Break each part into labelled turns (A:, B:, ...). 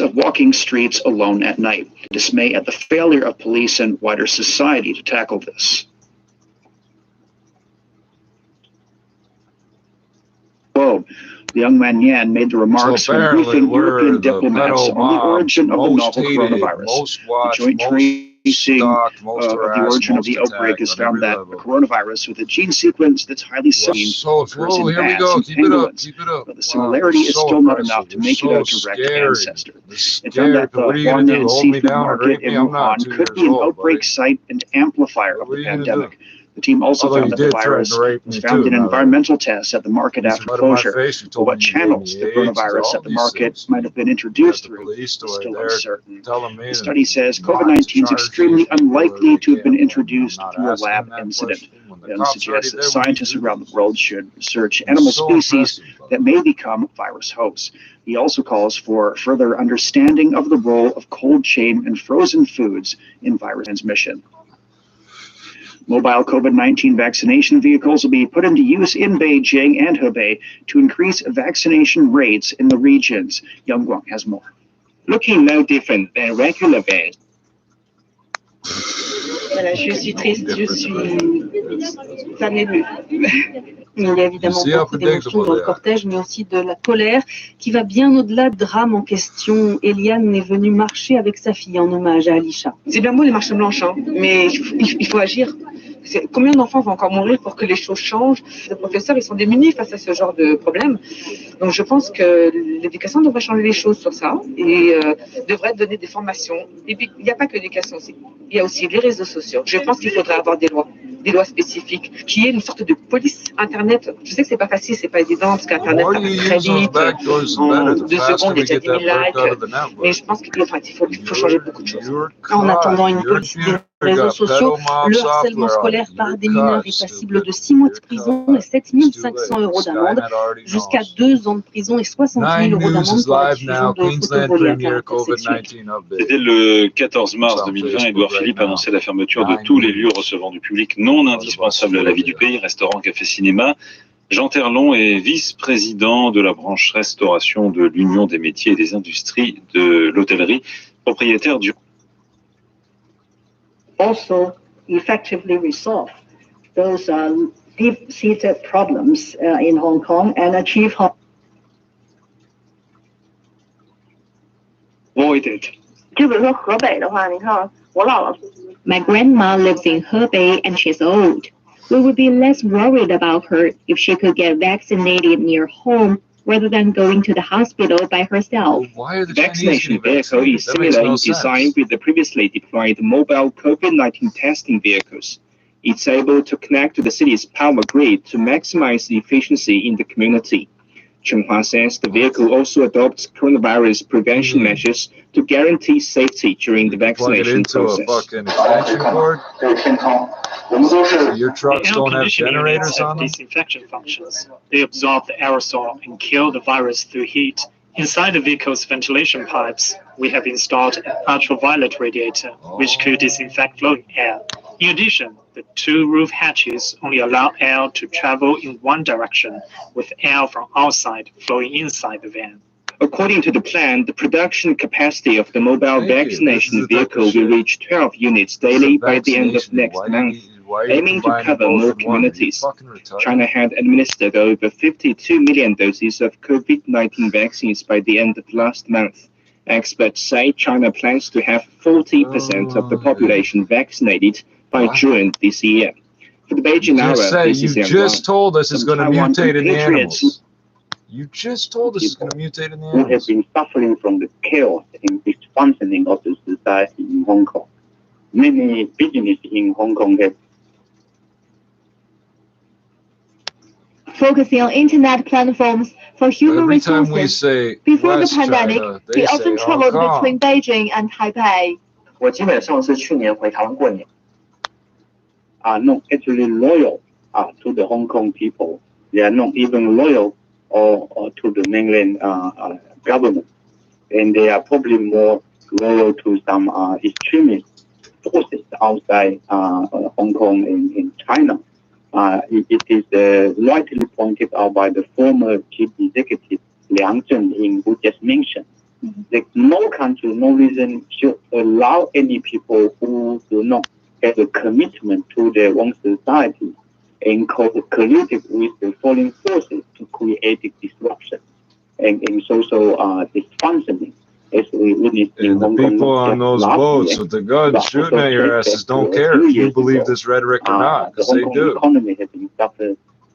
A: of walking streets alone at night. Dismay at the failure of police and wider society to tackle this. Quote, the young man Yan made the remarks when briefing European diplomats on the origin of the novel coronavirus. The joint tracing of the origin of the outbreak has found that a coronavirus with a gene sequence that's highly similar occurs in bats and pangolins, but the similarity is still not enough to make it a direct ancestor. It found that the Huanan seafood market in Wuhan could be an outbreak site and amplifier of the pandemic. The team also found that the virus was found in environmental tests at the market after closure. But what channels the coronavirus at the market might have been introduced through is still uncertain. The study says COVID-19 is extremely unlikely to have been introduced through a lab incident. It suggests that scientists around the world should research animal species that may become virus hosts. He also calls for further understanding of the role of cold chain and frozen foods in virus transmission. Mobile COVID-19 vaccination vehicles will be put into use in Beijing and Hebei to increase vaccination rates in the regions. Yang Guang has more.
B: Looking no different than regular vans.
C: Voilà, je suis triste, je suis... Ça m'émeut. Il y a évidemment beaucoup d'émotions dans le cortège, mais aussi de la colère qui va bien au-delà du drame en question. Eliane est venue marcher avec sa fille en hommage à Alisha. C'est bien beau les marches blanches, hein, mais il faut agir. Combien d'enfants vont encore mourir pour que les choses changent? Les professeurs, ils sont démunis face à ce genre de problème. Donc je pense que l'éducation devrait changer les choses sur ça et devrait donner des formations. Et puis il n'y a pas que l'éducation, il y a aussi les réseaux sociaux. Je pense qu'il faudrait avoir des lois spécifiques, qui est une sorte de police Internet. Je sais que c'est pas facile, c'est pas évident, parce qu'Internet ça va très vite, en 2 secondes, il y a déjà 10 000 likes, mais je pense qu'il faut changer beaucoup de choses. En attendant une police des réseaux sociaux, le harcèlement scolaire par des mineurs est passible de 6 mois de prison et 7 500 € d'amende, jusqu'à 2 ans de prison et 60 000 € d'amende pour la diffusion de photos volées à caractère sexuel.
D: Dès le 14 mars 2020, Édouard Philippe annonçait la fermeture de tous les lieux recevant du public non indispensables à la vie du pays, restaurants, cafés, cinéma. Jean Terlon est vice-président de la branche restauration de l'Union des métiers et des industries de l'hôtellerie, propriétaire du...
E: Also effectively resolve those deep-seated problems in Hong Kong and achieve
A: avoided.
F: My grandma lives in Hebei and she's old. We would be less worried about her if she could get vaccinated near home rather than going to the hospital by herself.
G: The vaccination vehicle is similar in design with the previously deployed mobile COVID-19 testing vehicles. It's able to connect to the city's power grid to maximize the efficiency in the community. Chenghua says the vehicle also adopts coronavirus prevention measures to guarantee safety during the vaccination process.
H: Your trucks don't have generators on them? Disinfection functions. They absorb the aerosol and kill the virus through heat. Inside the vehicle's ventilation pipes, we have installed an ultraviolet radiator, which could disinfect flowing air. In addition, the 2 roof hatches only allow air to travel in one direction, with air from outside flowing inside the van.
G: According to the plan, the production capacity of the mobile vaccination vehicle will reach 12 units daily by the end of next month, aiming to cover more communities. China had administered over 52 million doses of COVID-19 vaccines by the end of last month. Experts say China plans to have 40% of the population vaccinated by June this year. For the Beijing Hour, this is
I: You just told us it's going to mutate in the animals. You just told us it's going to mutate in the animals.
B: Who have been suffering from the chaos and dysfunctioning of the society in Hong Kong. Many businesses in Hong Kong have
F: focusing on internet platforms for human
I: Every time
F: resources.
I: we say
F: Before the
I: West
F: pandemic,
I: China, they
F: he
I: say
F: often
I: Hong
F: traveled
I: Kong.
F: between Beijing and Taipei.
B: 我基本上是去年回台湾过年。Not actually loyal to the Hong Kong people. They are not even loyal or to the mainland government, and they are probably more loyal to some extremist forces outside Hong Kong and China. It is rightly pointed out by the former chief executive Liang Zhenying, who just mentioned no country, no reason should allow any people who do not have a commitment to their own society and colluded with the foreign forces to create disruption and social dysfunctioning. As we witnessed
I: and the people on those boats with the guns shooting at your asses don't care if you believe this rhetoric or not, because they do.
B: Economy has been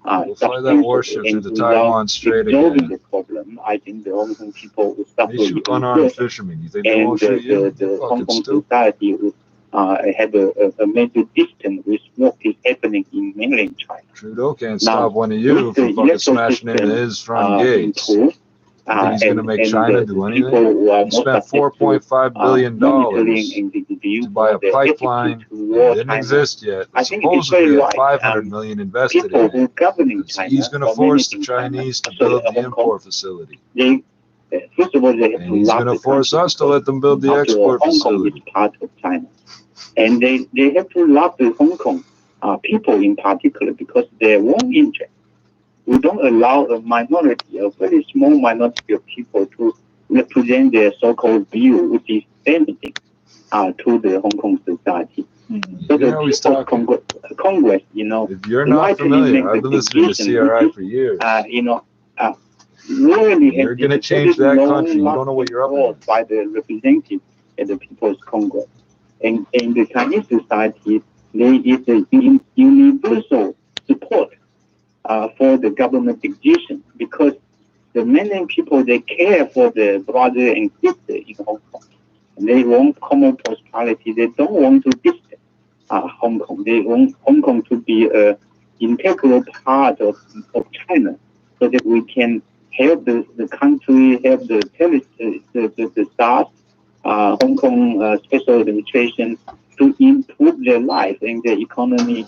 I: We'll fly that warship into Taiwan straight again.
B: The problem, I think the Hong Kong people will suffer.
I: They shoot unarmed fishermen. You think they won't shoot you?
B: The Hong Kong society will have a major distance with what is happening in mainland China.
I: Trudeau can't stop one of you from fucking smashing into his front gates. He's going to make China do anything? He spent $4.5 billion to buy a pipeline that didn't exist yet. Supposedly had $500 million invested in it. He's going to force the Chinese to build the import facility.
B: First of all,
I: and he's going to force us to let them build the export facility.
B: Part of China. And they have to love the Hong Kong people in particular because their own interest. We don't allow a minority, a very small minority of people to represent their so-called view, which is anything, to the Hong Kong society. So the Congress, you know,
I: if you're not familiar, I've been listening to CRI for years.
B: Really
I: you're going to change that country. You don't know what you're up against.
B: By the representative at the People's Congress. And in the Chinese society, there is a universal support for the government decision because the mainland people, they care for the brother and sister in Hong Kong. They want common prosperity. They don't want to distance Hong Kong. They want Hong Kong to be an integral part of China so that we can help the country, help the staff, Hong Kong special administration to improve their life and their economy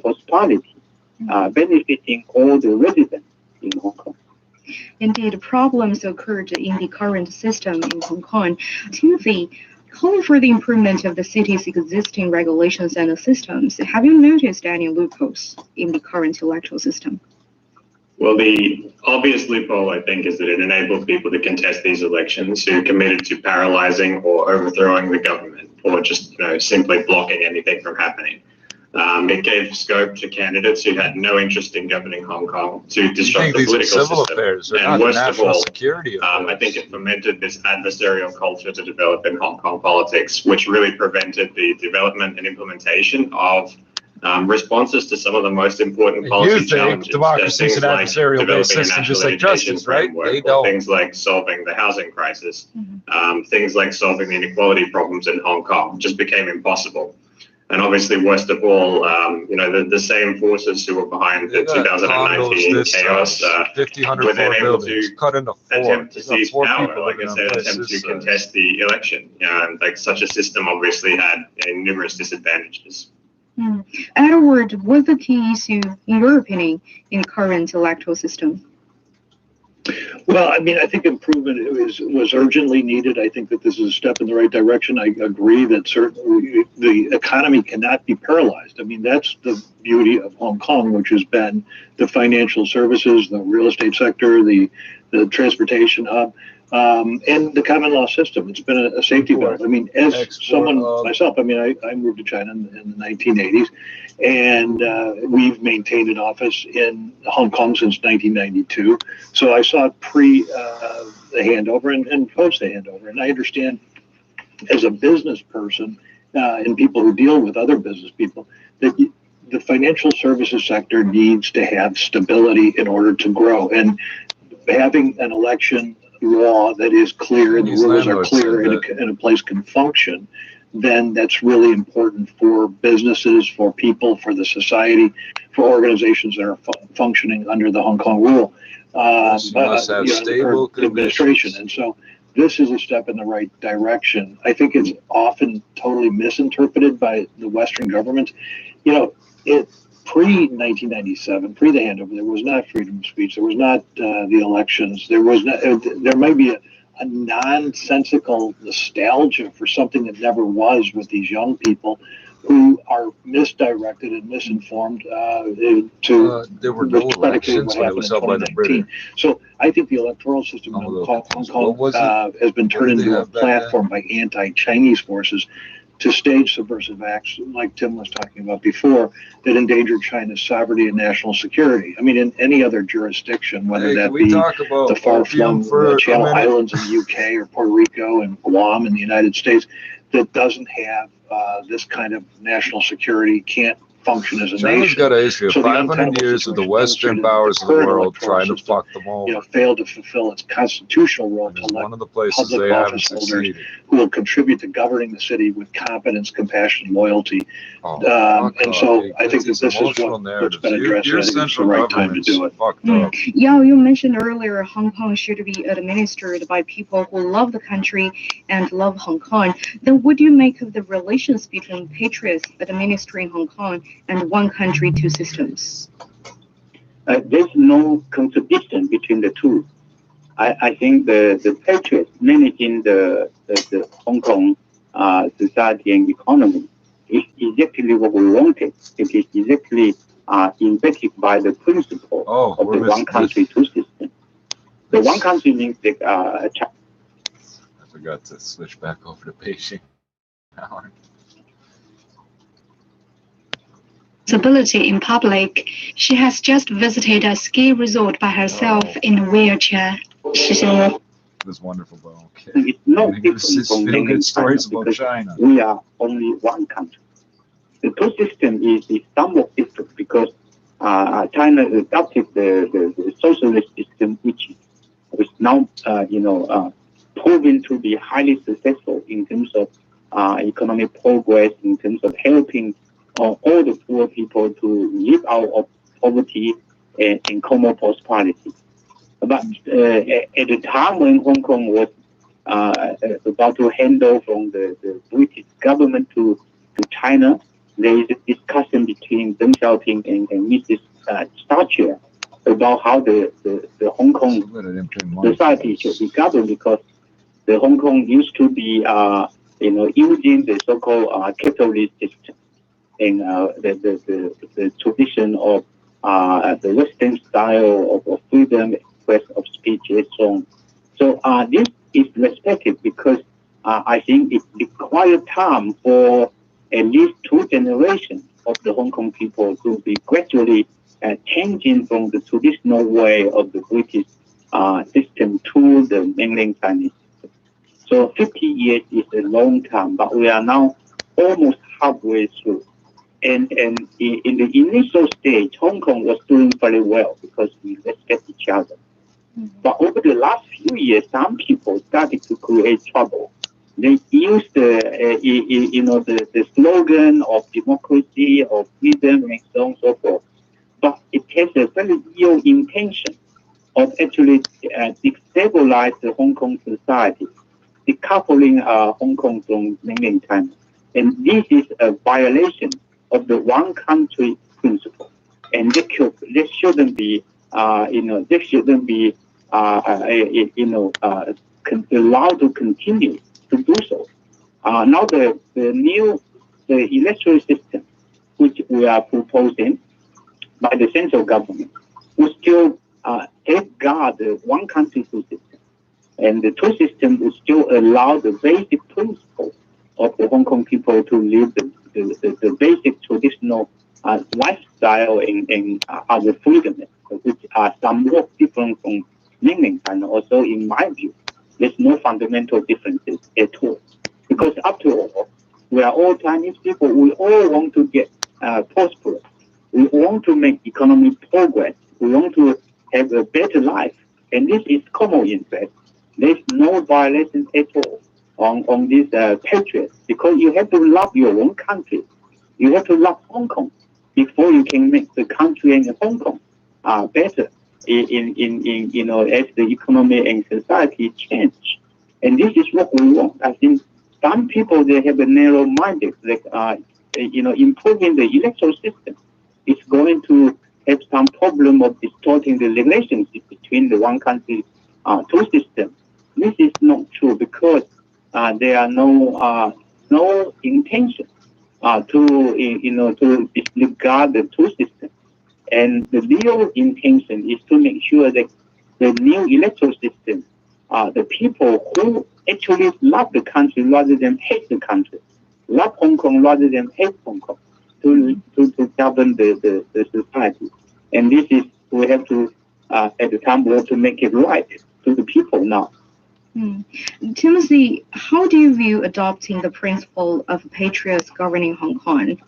B: prosperity. Benefiting all the residents in Hong Kong.
C: Indeed, problems occurred in the current system in Hong Kong. Timothy, calling for the improvement of the city's existing regulations and systems, have you noticed any loopholes in the current electoral system?
J: Well, the obvious loophole, I think, is that it enabled people to contest these elections who committed to paralyzing or overthrowing the government or just simply blocking anything from happening. It gave scope to candidates who had no interest in governing Hong Kong to disrupt the political system. And worst of all, I think it fomented this adversarial culture to develop in Hong Kong politics, which really prevented the development and implementation of responses to some of the most important policy challenges.
I: Democracy is an adversarial-based system, just like justice, right? They don't.
J: Things like solving the housing crisis, things like solving the inequality problems in Hong Kong just became impossible. And obviously, worst of all, the same forces who were behind the 2019 chaos were then able to attempt to seize power, like I said, attempt to contest the election. Like such a system obviously had numerous disadvantages.
C: Edward, what's the key issue, in your opinion, in the current electoral system?
A: Well, I mean, I think improvement was urgently needed. I think that this is a step in the right direction. I agree that certainly the economy cannot be paralyzed. I mean, that's the beauty of Hong Kong, which has been the financial services, the real estate sector, the transportation hub, and the common law system. It's been a safety valve. I mean, as someone myself, I mean, I moved to China in the 1980s, and we've maintained an office in Hong Kong since 1992. So I saw it pre the handover and post the handover. And I understand as a business person and people who deal with other business people that the financial services sector needs to have stability in order to grow. And having an election law that is clear and the rules are clear and a place can function, then that's really important for businesses, for people, for the society, for organizations that are functioning under the Hong Kong rule.
I: Must have stable
A: administration. And so this is a step in the right direction. I think it's often totally misinterpreted by the Western governments. Pre-1997, pre the handover, there was not freedom of speech. There was not the elections. There was not, there might be a nonsensical nostalgia for something that never was with these young people. who are misdirected and misinformed
I: there were no elections when it was held by the British.
A: So I think the electoral system in Hong Kong has been turned into a platform by anti-Chinese forces to stage subversive acts, like Tim was talking about before, that endanger China's sovereignty and national security. I mean, in any other jurisdiction, whether that be the far-flung Channel Islands in the UK or Puerto Rico and Guam in the United States, that doesn't have this kind of national security, can't function as a
I: China's
A: nation.
I: got a history of 500 years of the Western powers of the world trying to fuck them over.
A: Failed to fulfill its constitutional role to elect
I: one of the places
A: public
I: they haven't
A: office holders
I: succeeded.
A: who will contribute to governing the city with competence, compassion, loyalty. And so I think that this is what's been addressed.
I: Your
A: I think it's the
I: central
A: right time to do it.
I: Fucked up.
C: Yeah, you mentioned earlier Hong Kong should be administered by people who love the country and love Hong Kong. Then what do you make of the relations between patriots administering Hong Kong and one country, two systems?
B: There's no contradiction between the two. I think the patriots managing the Hong Kong society and economy is exactly what we wanted. It is exactly embedded by the principle of the one country, two systems. The one country means that
I: I forgot to switch back over to Beijing.
F: Visibility in public. She has just visited a ski resort by herself in a wheelchair.
I: It was wonderful, but okay.
B: It's not different from
I: good stories about China.
B: We are only one country. The two system is somewhat different because China adopted the socialist system, which is now proven to be highly successful in terms of economic progress, in terms of helping all the poor people to live out of poverty and common prosperity. But at the time when Hong Kong was about to hand over from the British government to China, there is a discussion between Deng Xiaoping and Mrs. Thatcher about how the Hong Kong society should be governed, because the Hong Kong used to be using the so-called capitalist system and the tradition of the Western style of freedom of speech and so on. So this is respected because I think it requires time for at least 2 generations of the Hong Kong people to be gradually changing from the traditional way of the British system to the mainland Chinese system. So 50 years is a long time, but we are now almost halfway through. And in the initial stage, Hong Kong was doing very well because we respect each other. But over the last few years, some people started to create trouble. They used the slogan of democracy, of freedom, and so on and so forth. But it has a very ill intention of actually destabilize the Hong Kong society, decoupling Hong Kong from mainland China. And this is a violation of the one country principle. And this shouldn't be, allowed to continue to do so. Now the electoral system, which we are proposing by the central government, will still safeguard the one country, two systems. And the two systems will still allow the basic principle of the Hong Kong people to live the basic traditional lifestyle and other freedom, which are somewhat different from mainland China. Also, in my view, there's no fundamental differences at all. Because after all, we are all Chinese people. We all want to get prosperous. We want to make economic progress. We want to have a better life. And this is common interest. There's no violation at all on these patriots, because you have to love your own country. You have to love Hong Kong before you can make the country and Hong Kong better as the economy and society change. And this is what we want. I think some people, they have a narrow-minded, improving the electoral system is going to have some problem of distorting the relationship between the one country, two systems. This is not true, because there are no intention to disregard the two systems. And the real intention is to make sure that the new electoral system, the people who actually love the country rather than hate the country, love Hong Kong rather than hate Hong Kong, to govern the society. And this is, we have to, at the time, we have to make it right to the people now.
C: Timothy, how do you view adopting the principle of patriots governing Hong Kong?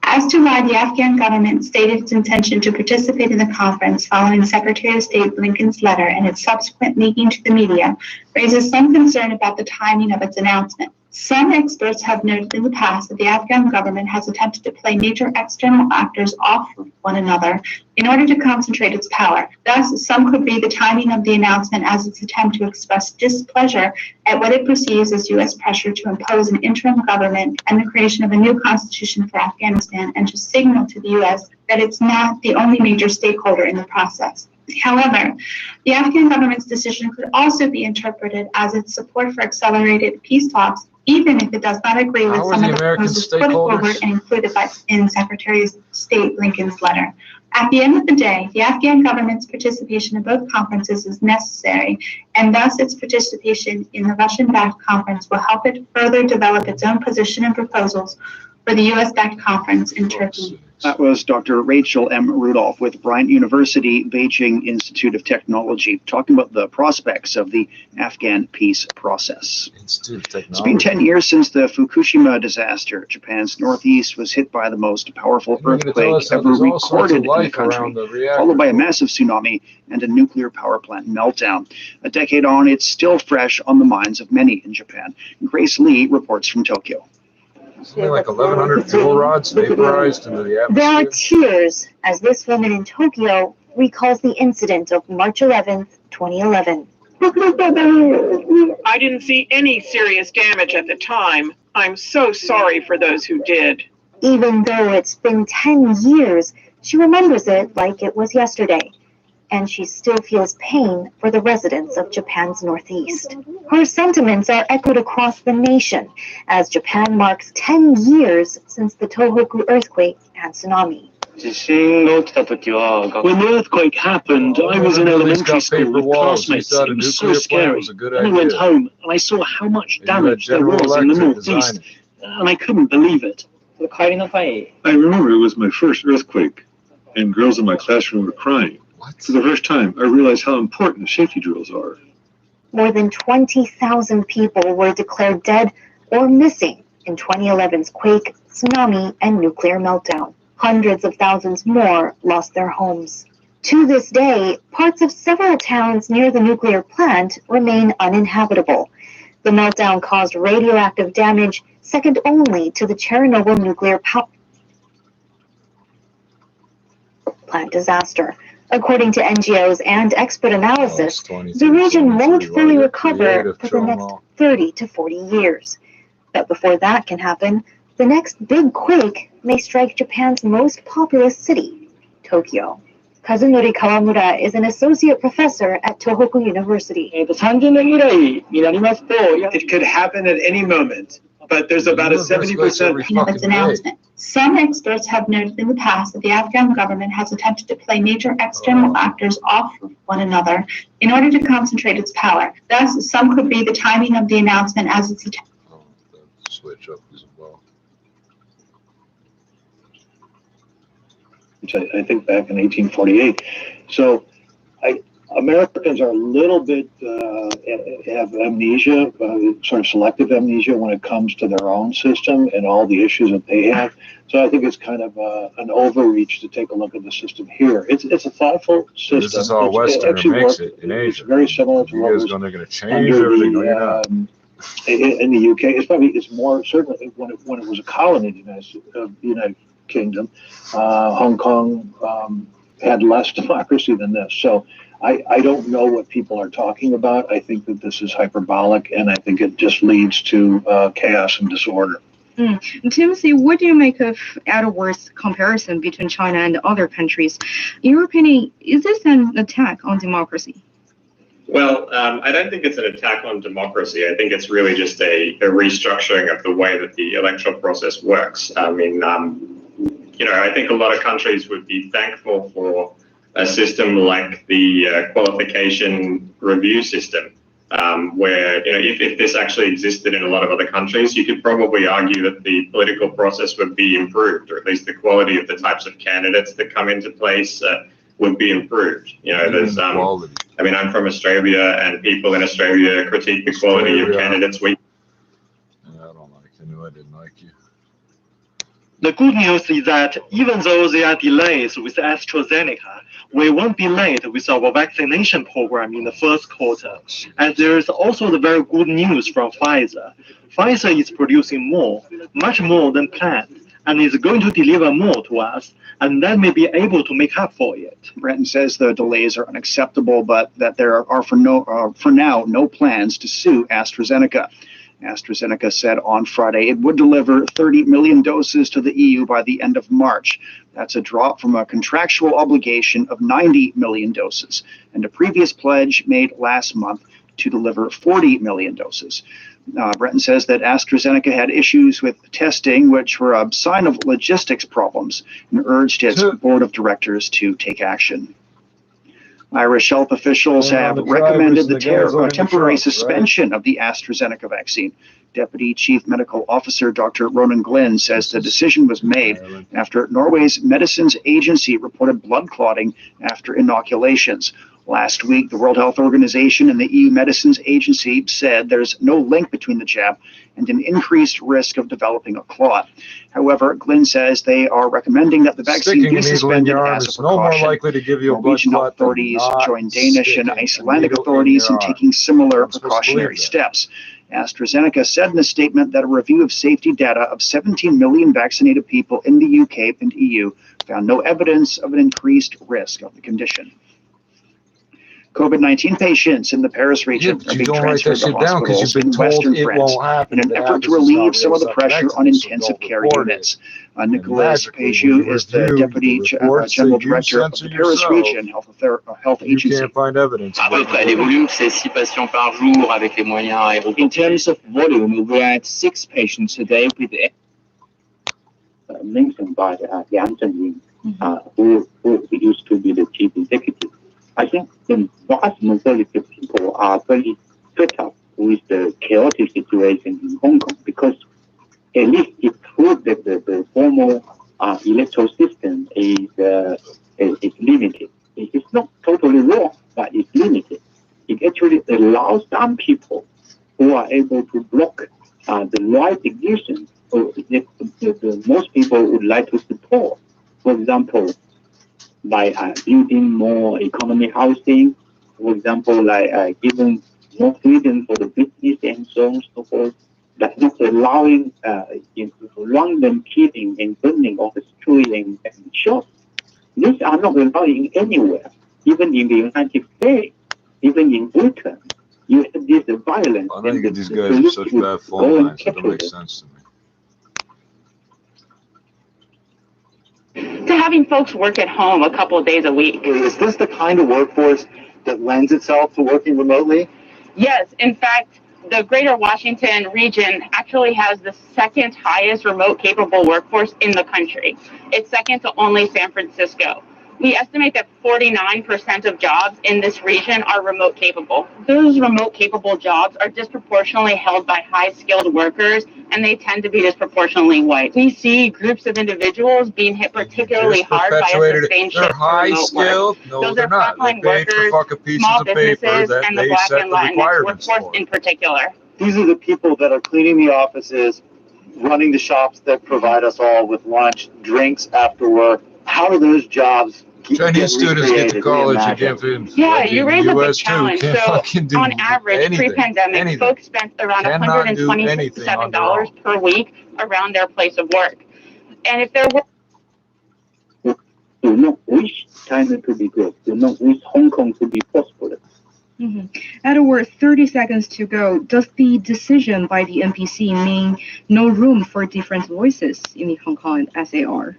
F: As to why the Afghan government stated its intention to participate in the conference following Secretary of State Blinken's letter and its subsequent leaking to the media raises some concern about the timing of its announcement. Some experts have noted in the past that the Afghan government has attempted to play major external actors off of one another in order to concentrate its power. Thus, some could read the timing of the announcement as its attempt to express displeasure at what it perceives as U.S. pressure to impose an interim government and the creation of a new constitution for Afghanistan, and to signal to the U.S. that it's not the only major stakeholder in the process. However, the Afghan government's decision could also be interpreted as its support for accelerated peace talks, even if it does not agree with some of the proposals put forward and included in Secretary of State Blinken's letter. At the end of the day, the Afghan government's participation in both conferences is necessary, and thus its participation in the Russian-backed conference will help it further develop its own position and proposals for the U.S.-backed conference in Turkey.
A: That was Dr. Rachel M. Rudolph with Bryant University Beijing Institute of Technology, talking about the prospects of the Afghan peace process. It's been 10 years since the Fukushima disaster. Japan's northeast was hit by the most powerful earthquake ever recorded in the country, followed by a massive tsunami and a nuclear power plant meltdown. A decade on, it's still fresh on the minds of many in Japan. Grace Lee reports from Tokyo.
I: Something like 1,100 fuel rods vaporized into the atmosphere.
K: There are tears as this woman in Tokyo recalls the incident of March 11th, 2011.
L: I didn't see any serious damage at the time. I'm so sorry for those who did.
K: Even though it's been 10 years, she remembers it like it was yesterday. And she still feels pain for the residents of Japan's northeast. Her sentiments are echoed across the nation as Japan marks 10 years since the Tohoku earthquake and tsunami.
M: When the earthquake happened, I was in elementary school with classmates. It was so scary. And I went home and I saw how much damage there was in the northeast, and I couldn't believe it.
D: I remember it was my first earthquake, and girls in my classroom were crying. For the first time, I realized how important safety drills are.
K: More than 20,000 people were declared dead or missing in 2011's quake, tsunami, and nuclear meltdown. Hundreds of thousands more lost their homes. To this day, parts of several towns near the nuclear plant remain uninhabitable. The meltdown caused radioactive damage second only to the Chernobyl nuclear power plant disaster. According to NGOs and expert analysis, the region won't fully recover for the next 30 to 40 years. But before that can happen, the next big quake may strike Japan's most populous city, Tokyo. Kazunori Kawamura is an associate professor at Tohoku University.
N: It could happen at any moment, but there's about a 70%
F: of its announcement. Some experts have noted in the past that the Afghan government has attempted to play major external actors off of one another in order to concentrate its power. Thus, some could read the timing of the announcement as its attempt.
I: Switch up as well.
O: Which I think back in 1848. So Americans are a little bit have amnesia, sort of selective amnesia when it comes to their own system and all the issues that they have. So I think it's kind of an overreach to take a look at the system here. It's a thoughtful system.
I: This is all Western makes it in Asia.
O: It's very similar to what was
I: they're going to change everything.
O: In the UK. It's more certainly when it was a colony of the United Kingdom. Hong Kong had less democracy than this. So I don't know what people are talking about. I think that this is hyperbolic, and I think it just leads to chaos and disorder.
C: Timothy, what do you make of Edward's comparison between China and other countries? In your opinion, is this an attack on democracy?
J: Well, I don't think it's an attack on democracy. I think it's really just a restructuring of the way that the electoral process works. I mean, I think a lot of countries would be thankful for a system like the qualification review system, where, if this actually existed in a lot of other countries, you could probably argue that the political process would be improved, or at least the quality of the types of candidates that come into place would be improved. There's, I mean, I'm from Australia, and people in Australia critique the quality of candidates.
I: I don't like you. I didn't like you.
P: The good news is that even though there are delays with AstraZeneca, we won't be late with our vaccination program in the first quarter. And there is also the very good news from Pfizer. Pfizer is producing more, much more than planned, and is going to deliver more to us, and that may be able to make up for it.
A: Breton says the delays are unacceptable, but that there are for now no plans to sue AstraZeneca. AstraZeneca said on Friday it would deliver 30 million doses to the EU by the end of March. That's a drop from a contractual obligation of 90 million doses and a previous pledge made last month to deliver 40 million doses. Breton says that AstraZeneca had issues with testing, which were a sign of logistics problems, and urged its board of directors to take action. Irish health officials have recommended the temporary suspension of the AstraZeneca vaccine. Deputy Chief Medical Officer Dr. Ronan Glynn says the decision was made after Norway's Medicines Agency reported blood clotting after inoculations. Last week, the World Health Organization and the EU Medicines Agency said there's no link between the jab and an increased risk of developing a clot. However, Glynn says they are recommending that the vaccine be suspended as a precaution.
I: No more likely to give you a blood
A: Norwegian
I: clot
A: authorities joined Danish and Icelandic authorities in taking similar precautionary steps. AstraZeneca said in a statement that a review of safety data of 17 million vaccinated people in the UK and EU found no evidence of an increased risk of the condition. COVID-19 patients in the Paris region are being transferred to hospitals in Western France in an effort to relieve some of the pressure on intensive care units. Nicolas Péjou is the Deputy General Director of the Paris Region Health Agency.
I: You can't find evidence.
Q: Les volumes, c'est 6 patients par jour avec les moyens aéroportuaires.
G: In terms of volume, we had 6 patients today with
B: mentioned by Yang Zhenyin, who used to be the chief executive. I think the vast majority of people are very fed up with the chaotic situation in Hong Kong, because at least it proved that the formal electoral system is limited. It's not totally wrong, but it's limited. It actually allows some people who are able to block the right decisions that most people would like to support. For example, by building more economy housing, for example, like giving more freedom for the business and so on and so forth, but not allowing random killing and burning of the street and shops. These are not allowing anywhere, even in the United States, even in Britain. You have this violence.
I: I think these guys have such bad phone lines, it don't make sense to me.
R: To having folks work at home a couple of days a week.
S: Is this the kind of workforce that lends itself to working remotely?
R: Yes, in fact, the greater Washington region actually has the second highest remote capable workforce in the country. It's second to only San Francisco. We estimate that 49% of jobs in this region are remote capable. Those remote capable jobs are disproportionately held by high-skilled workers, and they tend to be disproportionately white. We see groups of individuals being hit particularly hard by a sustained shift to remote work. Those are frontline workers, small businesses, and the Black and Latinx workforce in particular.
S: These are the people that are cleaning the offices, running the shops that provide us all with lunch, drinks after work. How do those jobs
I: Chinese students get to college again.
R: Yeah, you raise a big challenge. So on average, pre-pandemic, folks spent around $127 per week around their place of work. And if there were...
B: Do not wish China to be good. Do not wish Hong Kong to be prosperous.
C: At over 30 seconds to go, does the decision by the NPC mean no room for different voices in Hong Kong as they are?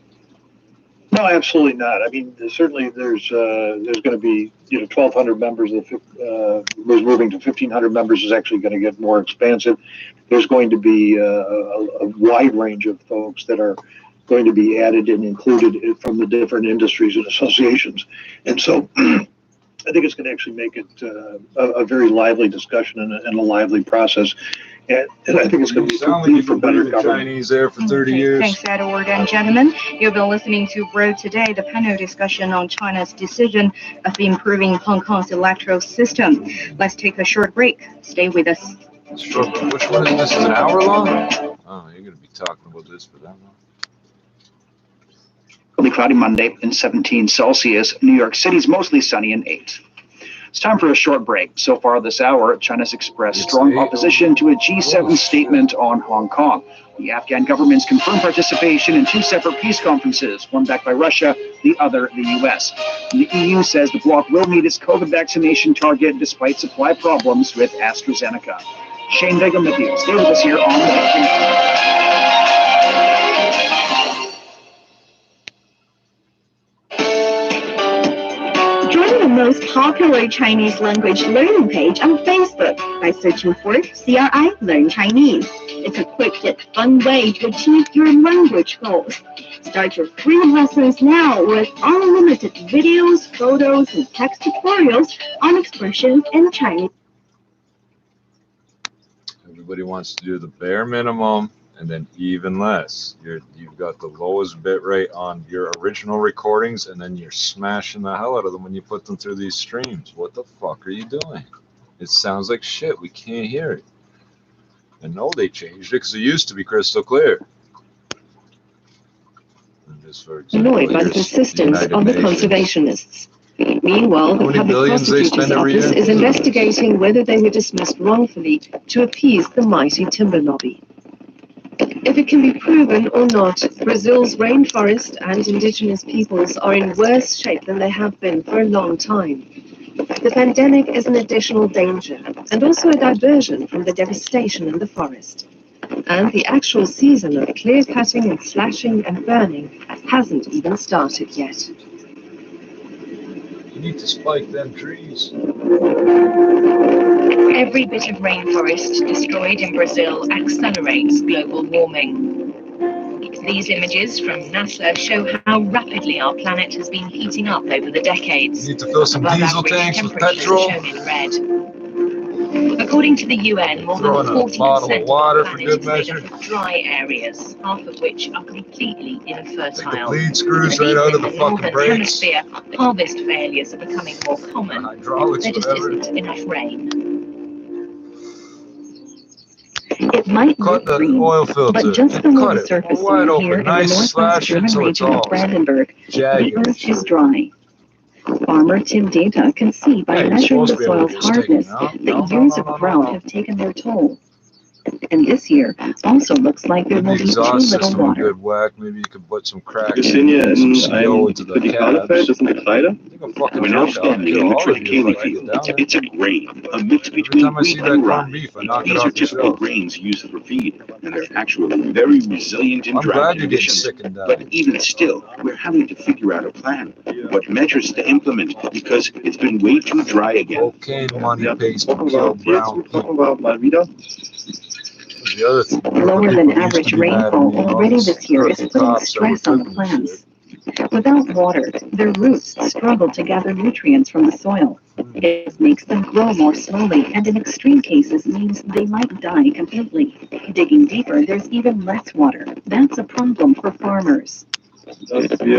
O: No, absolutely not. I mean, certainly there's going to be 1,200 members. Was moving to 1,500 members is actually going to get more expansive. There's going to be a wide range of folks that are going to be added and included from the different industries and associations, and so I think it's going to actually make it a very lively discussion and a lively process. And I think it's going to be complete for better government.
I: Chinese there for 30 years.
C: Thanks, Edward and gentlemen. You've been listening to Bro Today, the panel discussion on China's decision of improving Hong Kong's electoral system. Let's take a short break. Stay with us.
I: Sure. Which one is this? Is an hour long? Oh, you're going to be talking about this for that long.
A: It'll be cloudy Monday and 17 Celsius. New York City's mostly sunny and 8. It's time for a short break. So far this hour, China's expressed strong opposition to a G7 statement on Hong Kong. The Afghan government's confirmed participation in 2 separate peace conferences, one backed by Russia, the other the U.S. And the EU says the bloc will meet its COVID vaccination target despite supply problems with AstraZeneca. Shane Begum with you. Stay with us here on the
K: Join the most popular Chinese language learning page on Facebook by searching for CRI Learn Chinese. It's a quick yet fun way to achieve your language goals. Start your free lessons now with unlimited videos, photos, and text tutorials on expressions in Chinese.
I: Everybody wants to do the bare minimum and then even less. You've got the lowest bit rate on your original recordings, and then you're smashing the hell out of them when you put them through these streams. What the fuck are you doing? It sounds like shit. We can't hear it. And no, they changed it because it used to be crystal clear.
T: Annoyed by the persistence of the conservationists. Meanwhile, the public prosecutor's office is investigating whether they were dismissed wrongfully to appease the mighty timber lobby. If it can be proven or not, Brazil's rainforest and indigenous peoples are in worse shape than they have been for a long time. The pandemic is an additional danger and also a diversion from the devastation in the forest. And the actual season of clear-cutting and slashing and burning hasn't even started yet.
I: You need to spike them trees.
T: Every bit of rainforest destroyed in Brazil accelerates global warming. These images from NASA show how rapidly our planet has been heating up over the decades.
I: You need to fill some diesel tanks with petrol.
T: Shown in red. According to the UN, more than 40% of the planet is made up of dry areas, half of which are completely infertile.
I: The bleed screws right out of the fucking brakes.
T: Hemisphere, harvest failures are becoming more common.
I: Hydraulics,
T: there just isn't enough rain.
K: It might look green, but just below the surface soil here in the northwest German region of Brandenburg, the earth is dry. Farmer Tim Data can see by measuring the soil's hardness that years of drought have taken their toll. And this year also looks like there will be too little water.
I: Good whack. Maybe you could put some cracks some CO into the cabs.
U: We're now standing in the triticale field. It's a grain, a mix between wheat and rye. These are typical grains used for feed, and they're actually very resilient in drought conditions. But even still, we're having to figure out a plan, what measures to implement, because it's been way too dry again.
I: Cocaine money pays to kill brown people.
K: Lower than average rainfall already this year is putting stress on the plants. Without water, their roots struggle to gather nutrients from the soil. It makes them grow more slowly, and in extreme cases means they might die completely. Digging deeper, there's even less water. That's a problem for farmers.
I: Harvesting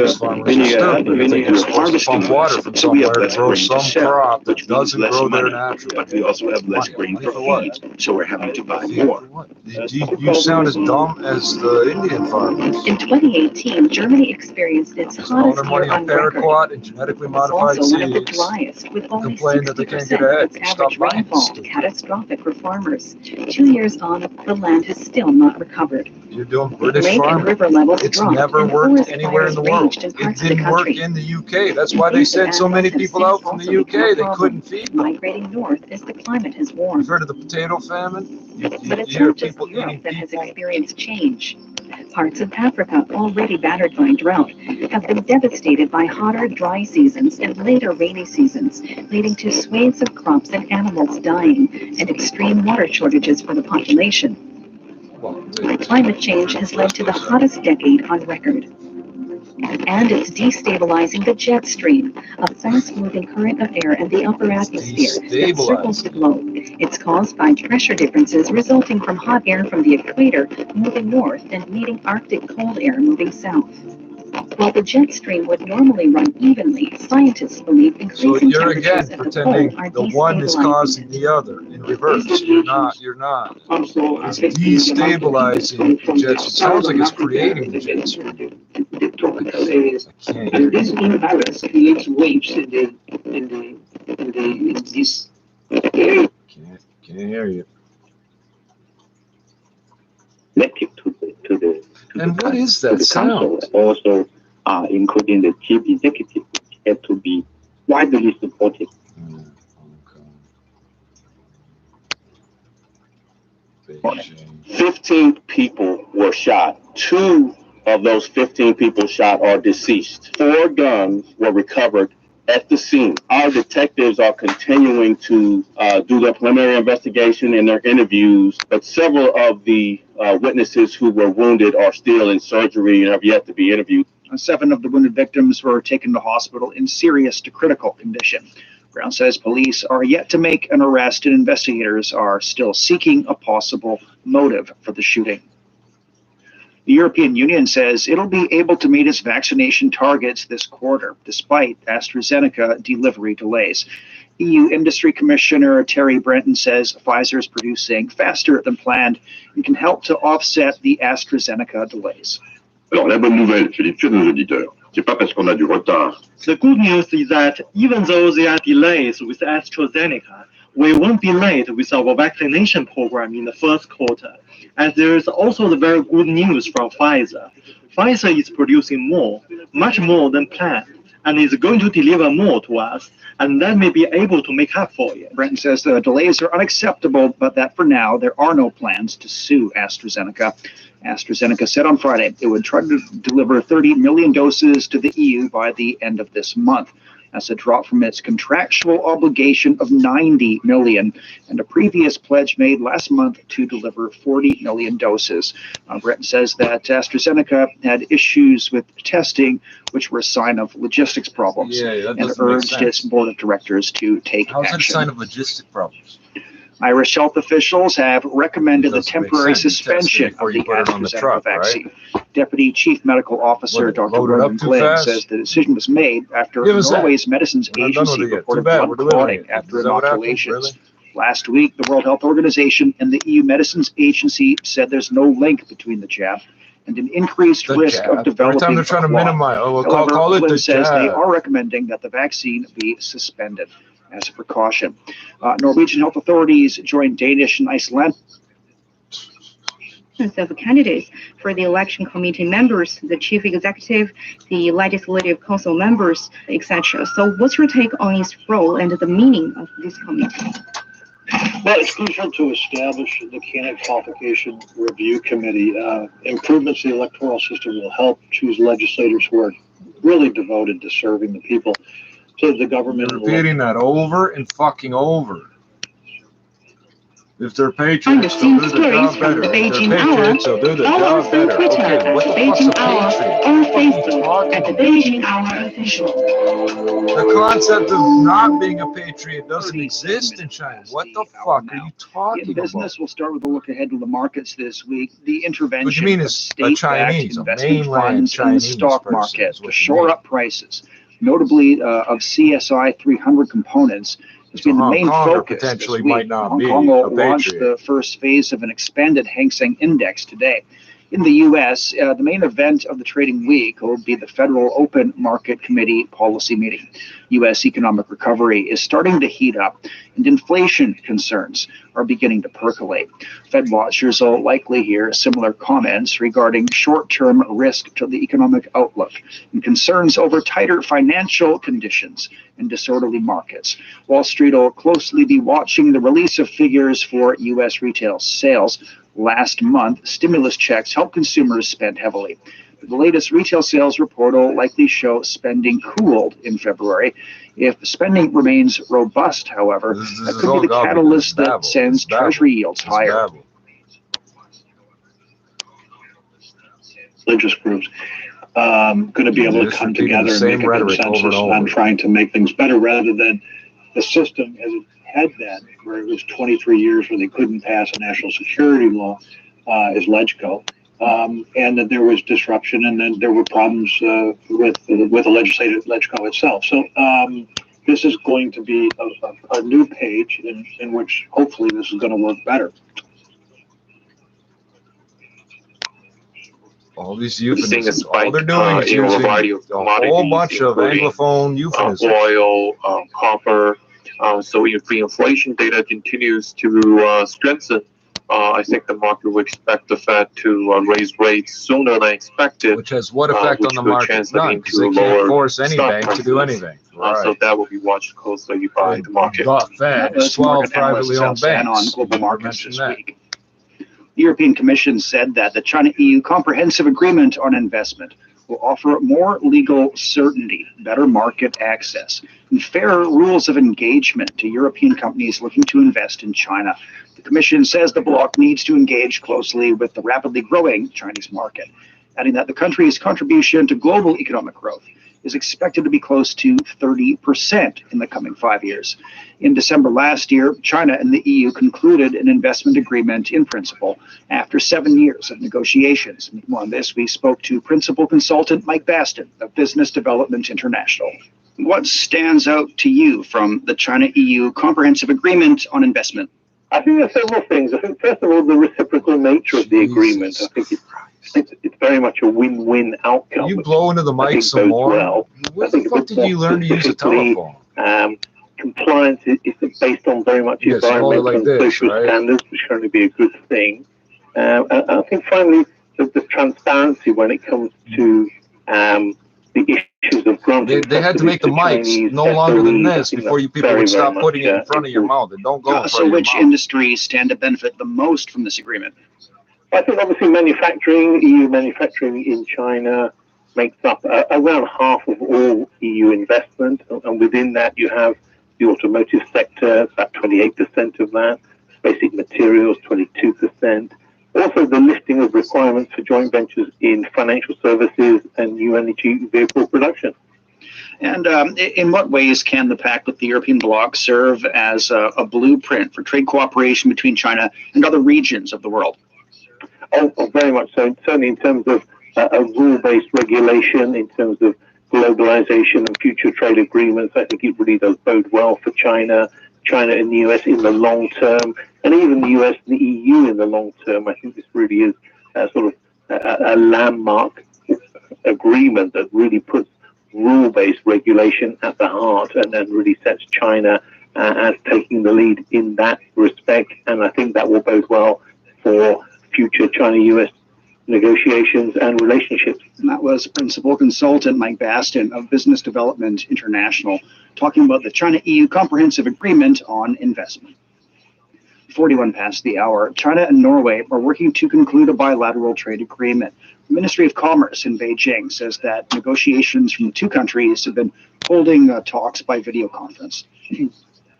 I: water from somewhere to grow some crop that doesn't grow there naturally.
U: But we also have less grain for feed, so we're having to buy more.
I: You sound as dumb as the Indian farmers.
K: In 2018, Germany experienced its hottest year on record.
I: And genetically modified
K: also one of the
I: seeds.
K: driest, with only
I: Complain that they can't get
K: 60%
I: ahead.
K: of its average rainfall, catastrophic for farmers. 2 years on, the land has still not recovered.
I: You're doing British
K: Lake and
I: farming.
K: river levels
I: It's
K: dropped,
I: never
K: and
I: worked
K: forest
I: anywhere in the
K: fires
I: world.
K: raged in
I: It
K: parts of the
I: didn't work
K: country.
I: in the UK. That's why they sent so many people out from the UK. They couldn't feed them.
K: Migrating north as the climate has warmed.
I: You've heard of the potato famine?
K: But it's
I: You hear
K: not just
I: people
K: Europe
I: eating
K: that has
I: people.
K: experienced change.
C: Parts of Africa, already battered by drought, have been devastated by hotter, dry seasons and later rainy seasons, leading to swathes of crops and animals dying and extreme water shortages for the population. Climate change has led to the hottest decade on record. And it's destabilizing the jet stream, a fast-moving current of air in the upper atmosphere that circles the globe. It's caused by pressure differences resulting from hot air from the equator moving north and meeting Arctic cold air moving south. While the jet stream would normally run evenly, scientists believe increasing temperatures at the pole are
I: the one is causing the other in reverse. You're not. It's destabilizing the jet stream. It sounds like it's creating the jet stream.
O: This imbalance creates waves in this area.
I: Can't hear you. And what is that sound?
B: Also, including the chief executive, have to be widely supported.
E: 15 people were shot. 2 of those 15 people shot are deceased. 4 guns were recovered at the scene. Our detectives are continuing to do their preliminary investigation and their interviews, but several of the witnesses who were wounded are still in surgery and have yet to be interviewed.
A: 7 of the wounded victims were taken to hospital in serious to critical condition. Brown says police are yet to make an arrest and investigators are still seeking a possible motive for the shooting. The European Union says it'll be able to meet its vaccination targets this quarter, despite AstraZeneca delivery delays. EU Industry Commissioner Terry Brenton says Pfizer is producing faster than planned and can help to offset the AstraZeneca delays.
U: Alors, la bonne nouvelle, Philippe, sur nos auditeurs, c'est pas parce qu'on a du retard.
P: The good news is that even though there are delays with AstraZeneca, we won't be late with our vaccination program in the first quarter. And there is also the very good news from Pfizer. Pfizer is producing more, much more than planned, and is going to deliver more to us, and that may be able to make up for it.
A: Brenton says the delays are unacceptable, but that for now there are no plans to sue AstraZeneca. AstraZeneca said on Friday it would try to deliver 30 million doses to the EU by the end of this month. That's a drop from its contractual obligation of 90 million and a previous pledge made last month to deliver 40 million doses. Brenton says that AstraZeneca had issues with testing, which were a sign of logistics problems, and urged its board of directors to take action.
I: How's that a sign of logistic problems?
A: Irish health officials have recommended the temporary suspension of the AstraZeneca vaccine. Right? Deputy Chief Medical Officer Dr. Ronan Glynn says the decision was made after Norway's Medicines Agency reported blood clotting after inoculations. Last week, the World Health Organization and the EU Medicines Agency said there's no link between the jab and an increased risk of developing
I: every time they're trying to minimize.
A: However, Glynn says they are recommending that the vaccine be suspended as a precaution. Norwegian health authorities joined Danish and Icelandic
F: of candidates for the election committee members, the chief executive, the legislative council members, etc. So what's your take on its role and the meaning of this committee?
O: Well, it's crucial to establish the candidate qualification review committee. Improvements to the electoral system will help choose legislators who are really devoted to serving the people. So the government.
I: You're repeating that over and fucking over. If they're patriots, they'll do the job better. If they're patriots, they'll do the job better. Okay, what the fuck's a patriot?
F: On Facebook at the Beijing Hour official.
I: The concept of not being a patriot doesn't exist in China. What the fuck are you talking about?
A: Business will start with a look ahead to the markets this week. The intervention
I: what you mean
A: of
I: is
A: state-backed investment funds in the stock market to shore up prices, notably of CSI 300 components, has been the main focus
I: potentially
A: this week.
I: Might not
A: Hong
I: be
A: Kong will
I: a
A: launch
I: patriot.
A: the first phase of an expanded Hang Seng Index today. In the U.S., the main event of the trading week will be the Federal Open Market Committee policy meeting. U.S. economic recovery is starting to heat up, and inflation concerns are beginning to percolate. Fed watchers will likely hear similar comments regarding short-term risk to the economic outlook and concerns over tighter financial conditions and disorderly markets. Wall Street will closely be watching the release of figures for U.S. retail sales, Last month, stimulus checks helped consumers spend heavily. The latest retail sales report will likely show spending cooled in February. If spending remains robust, however, that could be the catalyst that sends Treasury yields higher.
O: Religious groups going to be able to come together and make a consensus on trying to make things better, rather than the system as it had been, where it was 23 years where they couldn't pass a national security law, as LegCo. And that there was disruption, and then there were problems with the legislative LegCo itself. So this is going to be a new page in which hopefully this is going to work better.
I: All these euphemisms, all they're doing is using a whole bunch of Anglophone euphemisms.
H: Oil, copper. So if the inflation data continues to strengthen, I think the market will expect the Fed to raise rates sooner than expected.
I: Which has what effect on the market? None, because they can't force any bank to do anything.
H: So that will be watched closely by the market.
I: The Fed, 12 privately owned banks.
A: On global markets this week. The European Commission said that the China-EU Comprehensive Agreement on Investment will offer more legal certainty, better market access, and fairer rules of engagement to European companies looking to invest in China. The Commission says the bloc needs to engage closely with the rapidly growing Chinese market, adding that the country's contribution to global economic growth is expected to be close to 30% in the coming 5 years. In December last year, China and the EU concluded an investment agreement in principle after 7 years of negotiations. On this, we spoke to principal consultant Mike Baston of Business Development International. What stands out to you from the China-EU Comprehensive Agreement on Investment?
E: I think there are several things. I think, first of all, the reciprocal nature of the agreement. I think it's very much a win-win outcome.
I: You blow into the mic some more.
E: Well.
I: What the fuck did you learn to use a telephone?
E: Compliance is based on very much environmental and social standards, which can only be a good thing. I think finally the transparency when it comes to the issues of granting.
I: They had to make the mics no longer than this before you people would stop putting it in front of your mouth. It don't go in front of your mouth.
A: So which industries stand to benefit the most from this agreement?
E: I think obviously manufacturing, EU manufacturing in China makes up around half of all EU investment, and within that you have the automotive sector, about 28% of that, basic materials, 22%. Also the lifting of requirements for joint ventures in financial services and new energy vehicle production.
A: And in what ways can the pact with the European bloc serve as a blueprint for trade cooperation between China and other regions of the world?
E: Oh, very much so. Certainly in terms of a rule-based regulation, in terms of globalization and future trade agreements, I think it really does bode well for China and the US in the long term, and even the US and the EU in the long term. I think this really is sort of a landmark agreement that really puts rule-based regulation at the heart, and then really sets China as taking the lead in that respect. And I think that will bode well for future China-US negotiations and relationships.
A: And that was Principal Consultant Mike Baston of Business Development International, talking about the China-EU Comprehensive Agreement on Investment. 41 past the hour. China and Norway are working to conclude a bilateral trade agreement. The Ministry of Commerce in Beijing says that negotiations from the two countries have been holding talks by video conference.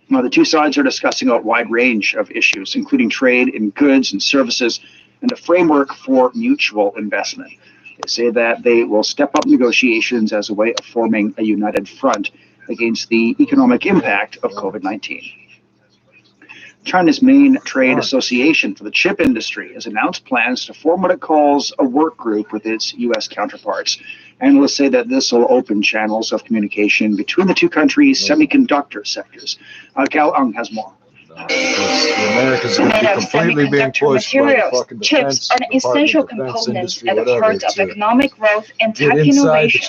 A: Now, the two sides are discussing a wide range of issues, including trade in goods and services, and a framework for mutual investment. They say that they will step up negotiations as a way of forming a united front against the economic impact of COVID-19. China's main trade association for the chip industry has announced plans to form what it calls a work group with its U.S. counterparts. Analysts say that this will open channels of communication between the two countries' semiconductor sectors. Gal Ung has more.
I: America's going to be completely being pushed by the fucking defense.
K: Chips are an essential component at the heart of economic growth and tech innovation.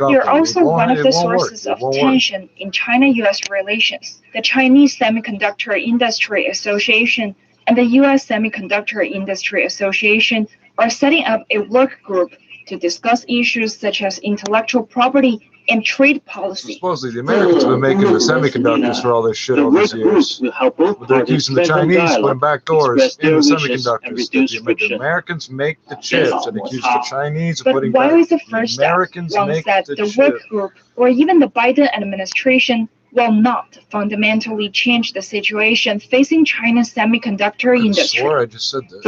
K: They're also one of the sources of tension in China-U.S. relations. The Chinese Semiconductor Industry Association and the U.S. Semiconductor Industry Association are setting up a work group
C: to discuss issues such as intellectual property and trade policy.
I: Supposedly the Americans have been making the semiconductors for all this shit all these years. But they're accusing the Chinese of putting back doors in the semiconductors. The Americans make the chips and accuse the Chinese of putting back.
C: But why is the first step? One said the work group or even the Biden administration will not fundamentally change the situation facing China's semiconductor industry.
I: I swore I just said this.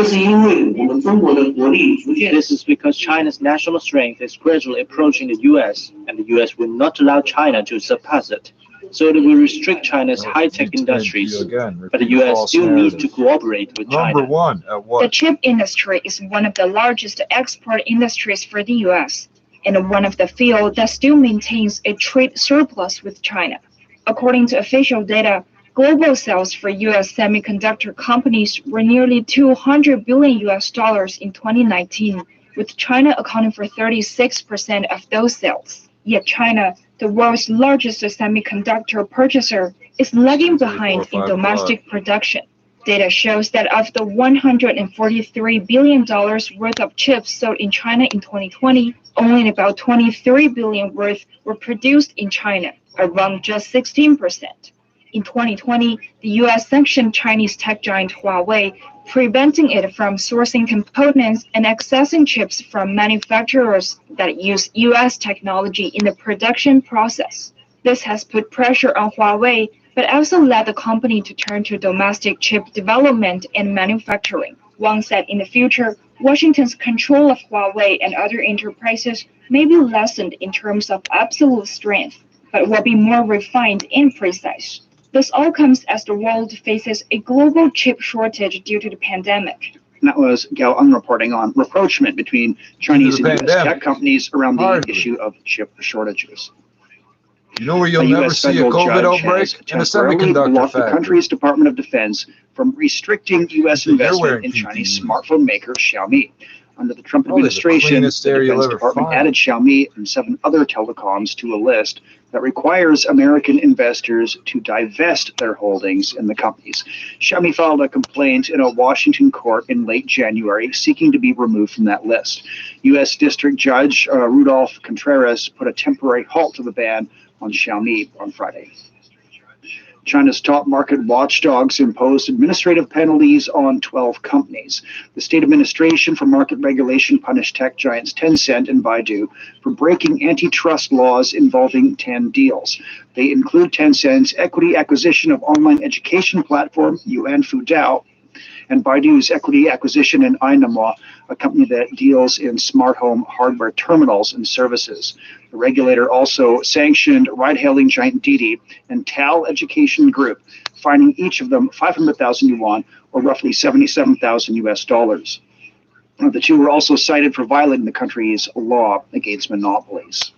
G: This is because China's national strength is gradually approaching the U.S., and the U.S. will not allow China to surpass it. So they will restrict China's high-tech industries, but the U.S. still needs to cooperate with China.
I: Number one, at what?
C: The chip industry is one of the largest export industries for the U.S., and one of the fields that still maintains a trade surplus with China. According to official data, global sales for U.S. semiconductor companies were nearly $200 billion in 2019, with China accounting for 36% of those sales. Yet China, the world's largest semiconductor purchaser, is lagging behind in domestic production. Data shows that of the $143 billion worth of chips sold in China in 2020, only about $23 billion worth were produced in China, around just 16%. In 2020, the U.S. sanctioned Chinese tech giant Huawei, preventing it from sourcing components and accessing chips from manufacturers that use U.S. technology in the production process. This has put pressure on Huawei, but also led the company to turn to domestic chip development and manufacturing. Wang said in the future, Washington's control of Huawei and other enterprises may be lessened in terms of absolute strength, but will be more refined and precise. This all comes as the world faces a global chip shortage due to the pandemic.
A: And that was Gao Eng reporting on rapprochement between Chinese and U.S. tech companies around the issue of chip shortages.
I: You know where you'll never see a COVID outbreak? In a semiconductor
A: blocked the
I: factory.
A: country's Department of Defense from restricting U.S. investment in Chinese smartphone maker Xiaomi. Under the Trump administration, the Defense Department added Xiaomi and 7 other telecoms to a list that requires American investors to divest their holdings in the companies. Xiaomi filed a complaint in a Washington court in late January, seeking to be removed from that list. U.S. District Judge Rudolph Contreras put a temporary halt to the ban on Xiaomi on Friday. China's top market watchdogs imposed administrative penalties on 12 companies. The State Administration for Market Regulation punished tech giants Tencent and Baidu for breaking antitrust laws involving 10 deals. They include Tencent's equity acquisition of online education platform Yuan Fudao, and Baidu's equity acquisition in Ainama, a company that deals in smart home hardware terminals and services. The regulator also sanctioned ride-hailing giant Didi and Tal Education Group, fining each of them 500,000 yuan, or roughly $77,000 US. The two were also cited for violating the country's law against monopolies.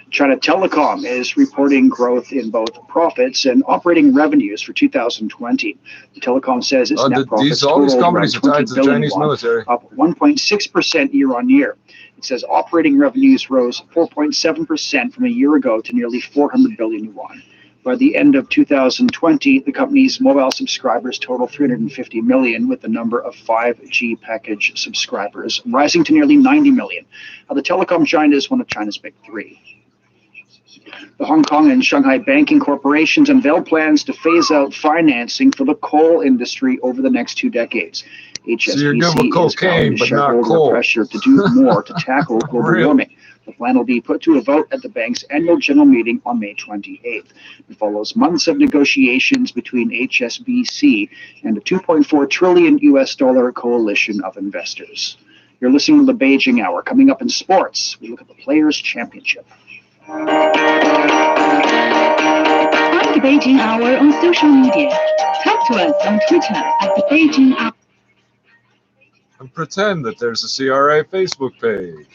A: China Telecom is reporting growth in both profits and operating revenues for 2020. The telecom says its net profits totaled around 20 billion yuan, up 1.6% year-on-year. It says operating revenues rose 4.7% from a year ago to nearly 400 billion yuan. By the end of 2020, the company's mobile subscribers total 350 million, with the number of 5G package subscribers rising to nearly 90 million. The telecom giant is one of China's big three. The Hong Kong and Shanghai banking corporations unveiled plans to phase out financing for the coal industry over the next 2 decades. HSBC is calling shareholder pressure to do more to tackle global warming. The plan will be put to a vote at the bank's annual general meeting on May 28th. It follows months of negotiations between HSBC and a $2.4 trillion US coalition of investors. You're listening to the Beijing Hour. Coming up in sports, we look at the Players' Championship.
C: Find the Beijing Hour on social media. Talk to us on Twitter at the Beijing Hour.
I: And pretend that there's a CRA Facebook page.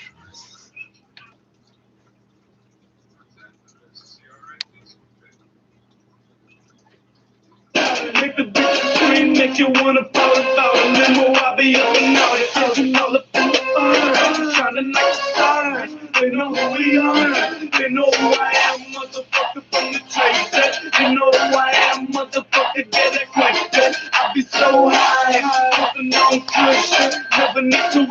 L: Make the bitch scream, make you wanna fall about a limo. I be up and out, it tells you all up in the fire. Shining like the stars, they know who we are. They know who I am, motherfucker, from the trade set. They know who I am, motherfucker, get acquainted. I be so high, fucking on cushion. Never need to